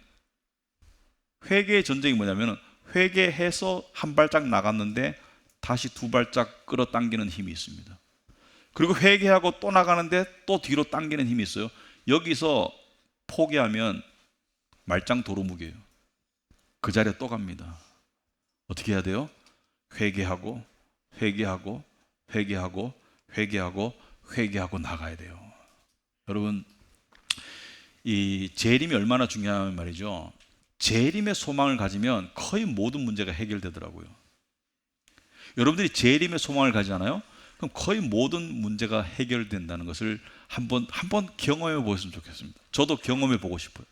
회개의 전쟁이 뭐냐면, 회개해서 한 발짝 나갔는데 다시 두 발짝 끌어당기는 힘이 있습니다. 그리고 회개하고 또 나가는데 또 뒤로 당기는 힘이 있어요. 여기서 포기하면 말짱 도루묵이에요. 그 자리에 또 갑니다. 어떻게 해야 돼요? 회개하고 회개하고 회개하고 회개하고 회개하고 나가야 돼요. 여러분, 이 재림이 얼마나 중요하면 말이죠, 재림의 소망을 가지면 거의 모든 문제가 해결되더라고요. 여러분들이 재림의 소망을 가지잖아요. 그럼 거의 모든 문제가 해결된다는 것을 한번 경험해 보셨으면 좋겠습니다. 저도 경험해 보고 싶어요.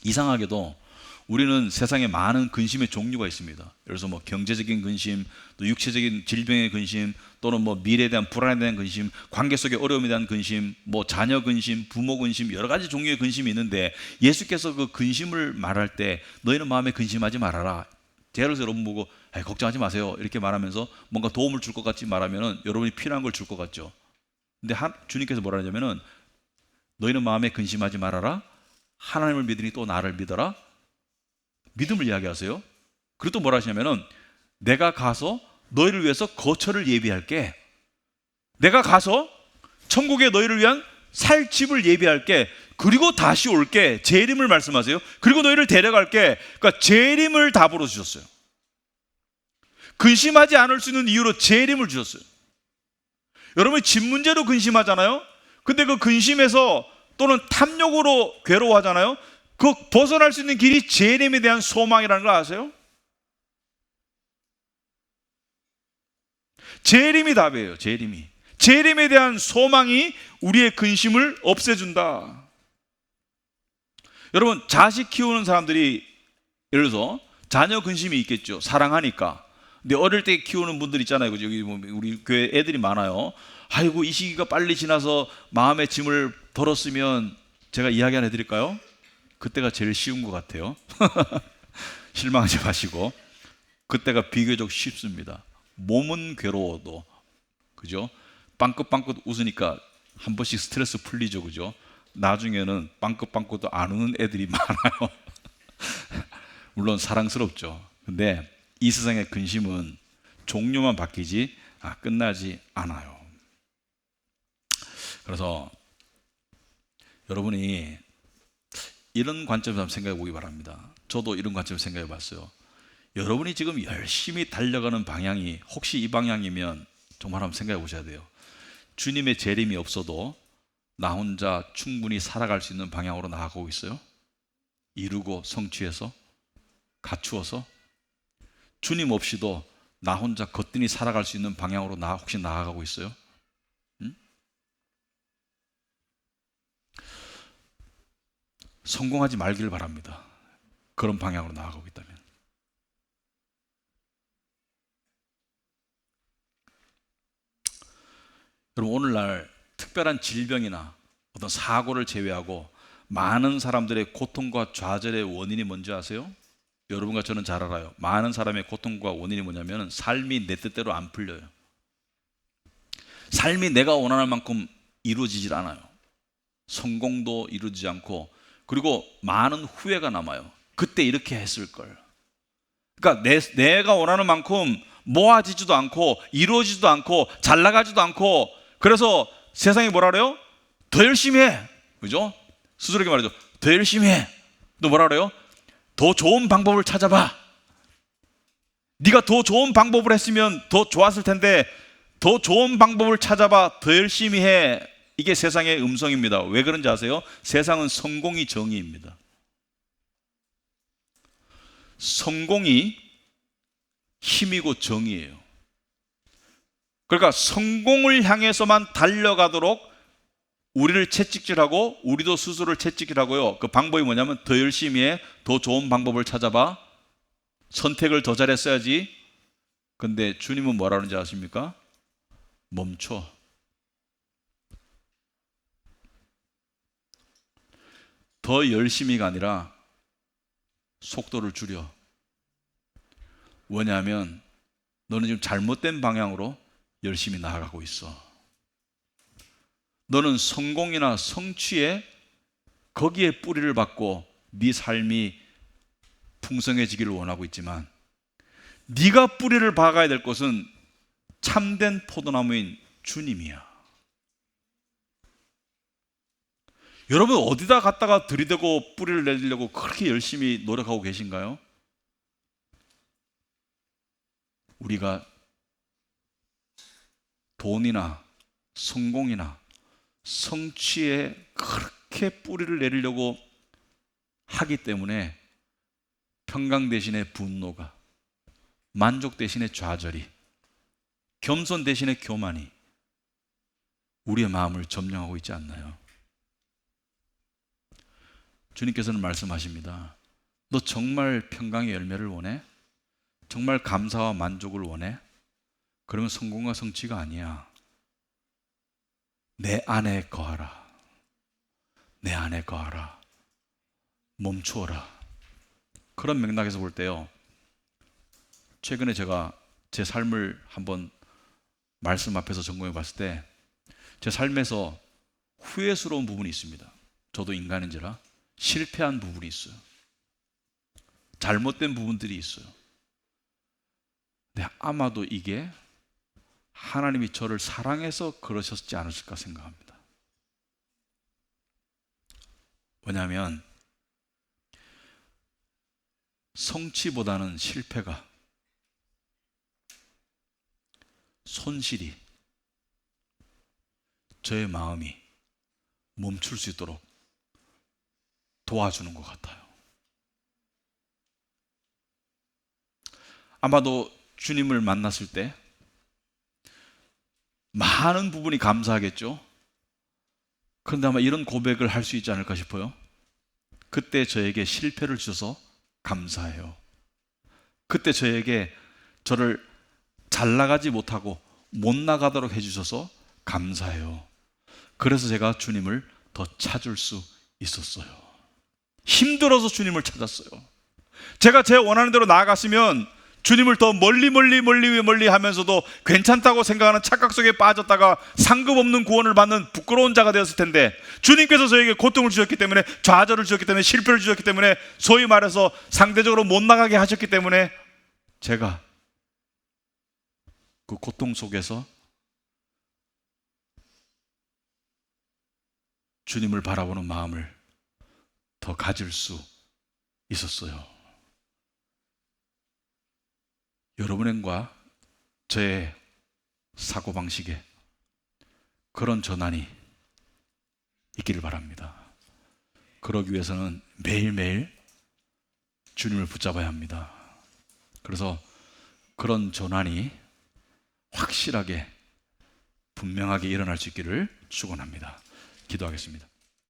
이상하게도 우리는 세상에 많은 근심의 종류가 있습니다. 예를 들어서 뭐 경제적인 근심, 또 육체적인 질병의 근심, 또는 뭐 미래에 대한 불안에 대한 근심, 관계 속의 어려움에 대한 근심, 뭐 자녀 근심, 부모 근심, 여러 가지 종류의 근심이 있는데, 예수께서 그 근심을 말할 때 너희는 마음에 근심하지 말아라. 예를 들어서 여러분 보고 걱정하지 마세요 이렇게 말하면서 뭔가 도움을 줄 것 같이 말하면은 여러분이 필요한 걸 줄 것 같죠. 근데 주님께서 뭐라 하냐면은, 너희는 마음에 근심하지 말아라. 하나님을 믿으니 또 나를 믿어라. 믿음을 이야기하세요. 그리고 또 뭐라 하시냐면은, 내가 가서 너희를 위해서 거처를 예비할게. 내가 가서 천국에 너희를 위한 살 집을 예비할게. 그리고 다시 올게. 재림을 말씀하세요. 그리고 너희를 데려갈게. 그러니까 재림을 답으로 주셨어요. 근심하지 않을 수 있는 이유로 재림을 주셨어요. 여러분이 집 문제로 근심하잖아요. 근데 그 근심에서, 또는 탐욕으로 괴로워하잖아요. 그 벗어날 수 있는 길이 재림에 대한 소망이라는 걸 아세요? 재림이 답이에요. 재림에 대한 소망이 우리의 근심을 없애준다. 여러분, 자식 키우는 사람들이 예를 들어서 자녀 근심이 있겠죠. 사랑하니까. 근데 어릴 때 키우는 분들 있잖아요. 그죠? 여기 우리 교회 애들이 많아요. 아이고, 이 시기가 빨리 지나서 마음의 짐을 덜었으면, 제가 이야기 하나 해드릴까요? 그때가 제일 쉬운 것 같아요. 실망하지 마시고, 그때가 비교적 쉽습니다. 몸은 괴로워도, 그죠? 빵긋빵긋 웃으니까 한 번씩 스트레스 풀리죠. 그죠? 나중에는 빵긋빵긋도 안 우는 애들이 많아요. 물론 사랑스럽죠. 근데 이 세상의 근심은 종류만 바뀌지 끝나지 않아요. 그래서 여러분이 이런 관점에서 한번 생각해 보기 바랍니다. 저도 이런 관점에서 생각해 봤어요. 여러분이 지금 열심히 달려가는 방향이 혹시 이 방향이면 정말 한번 생각해 보셔야 돼요. 주님의 재림이 없어도 나 혼자 충분히 살아갈 수 있는 방향으로 나아가고 있어요? 이루고 성취해서, 갖추어서? 주님 없이도 나 혼자 거뜬히 살아갈 수 있는 방향으로 혹시 나아가고 있어요? 응? 성공하지 말기를 바랍니다. 그런 방향으로 나아가고 있다면. 여러분, 오늘날 특별한 질병이나 어떤 사고를 제외하고 많은 사람들의 고통과 좌절의 원인이 뭔지 아세요? 여러분과 저는 잘 알아요. 많은 사람의 고통과 원인이 뭐냐면 삶이 내 뜻대로 안 풀려요. 삶이 내가 원하는 만큼 이루어지질 않아요. 성공도 이루어지지 않고, 그리고 많은 후회가 남아요. 그때 이렇게 했을 걸. 그러니까 내가 원하는 만큼 모아지지도 않고 이루어지지도 않고 잘 나가지도 않고, 그래서 세상이 뭐라 그래요? 더 열심히 해. 그죠? 스스로에게 말하죠. 더 열심히 해. 또 뭐라 그래요? 더 좋은 방법을 찾아봐. 네가 더 좋은 방법을 했으면 더 좋았을 텐데 더 좋은 방법을 찾아봐. 더 열심히 해. 이게 세상의 음성입니다. 왜 그런지 아세요? 세상은 성공이 정의입니다. 성공이 힘이고 정의예요. 그러니까 성공을 향해서만 달려가도록 우리를 채찍질하고, 우리도 스스로를 채찍질하고요. 그 방법이 뭐냐면 더 열심히 해. 더 좋은 방법을 찾아봐. 선택을 더 잘했어야지. 근데 주님은 뭐라 그러는지 아십니까? 멈춰. 더 열심히가 아니라 속도를 줄여. 왜냐하면 너는 지금 잘못된 방향으로 열심히 나아가고 있어. 너는 성공이나 성취에 거기에 뿌리를 받고 네 삶이 풍성해지기를 원하고 있지만, 네가 뿌리를 박아야 될 곳은 참된 포도나무인 주님이야. 여러분, 어디다 갖다가 들이대고 뿌리를 내리려고 그렇게 열심히 노력하고 계신가요? 우리가 돈이나 성공이나 성취에 그렇게 뿌리를 내리려고 하기 때문에 평강 대신에 분노가, 만족 대신에 좌절이, 겸손 대신에 교만이 우리의 마음을 점령하고 있지 않나요? 주님께서는 말씀하십니다. 너 정말 평강의 열매를 원해? 정말 감사와 만족을 원해? 그러면 성공과 성취가 아니야. 내 안에 거하라. 내 안에 거하라. 멈추어라. 그런 맥락에서 볼 때요, 최근에 제가 제 삶을 한번 말씀 앞에서 점검해 봤을 때 제 삶에서 후회스러운 부분이 있습니다. 저도 인간인지라 실패한 부분이 있어요. 잘못된 부분들이 있어요. 근데 아마도 이게 하나님이 저를 사랑해서 그러셨지 않으실까 생각합니다. 왜냐하면 성취보다는 실패가, 손실이 저의 마음이 멈출 수 있도록 도와주는 것 같아요. 아마도 주님을 만났을 때 많은 부분이 감사하겠죠. 그런데 아마 이런 고백을 할 수 있지 않을까 싶어요. 그때 저에게 실패를 주셔서 감사해요. 그때 저를 잘 나가지 못하고 못 나가도록 해주셔서 감사해요. 그래서 제가 주님을 더 찾을 수 있었어요. 힘들어서 주님을 찾았어요. 제가 제 원하는 대로 나아갔으면 주님을 더 멀리 하면서도 괜찮다고 생각하는 착각 속에 빠졌다가 상급 없는 구원을 받는 부끄러운 자가 되었을 텐데, 주님께서 저에게 고통을 주셨기 때문에, 좌절을 주셨기 때문에, 실패를 주셨기 때문에, 소위 말해서 상대적으로 못 나가게 하셨기 때문에 제가 그 고통 속에서 주님을 바라보는 마음을 더 가질 수 있었어요. 여러분과 저의 사고방식에 그런 전환이 있기를 바랍니다. 그러기 위해서는 매일매일 주님을 붙잡아야 합니다. 그래서 그런 전환이 확실하게 분명하게 일어날 수 있기를 축원합니다. 기도하겠습니다.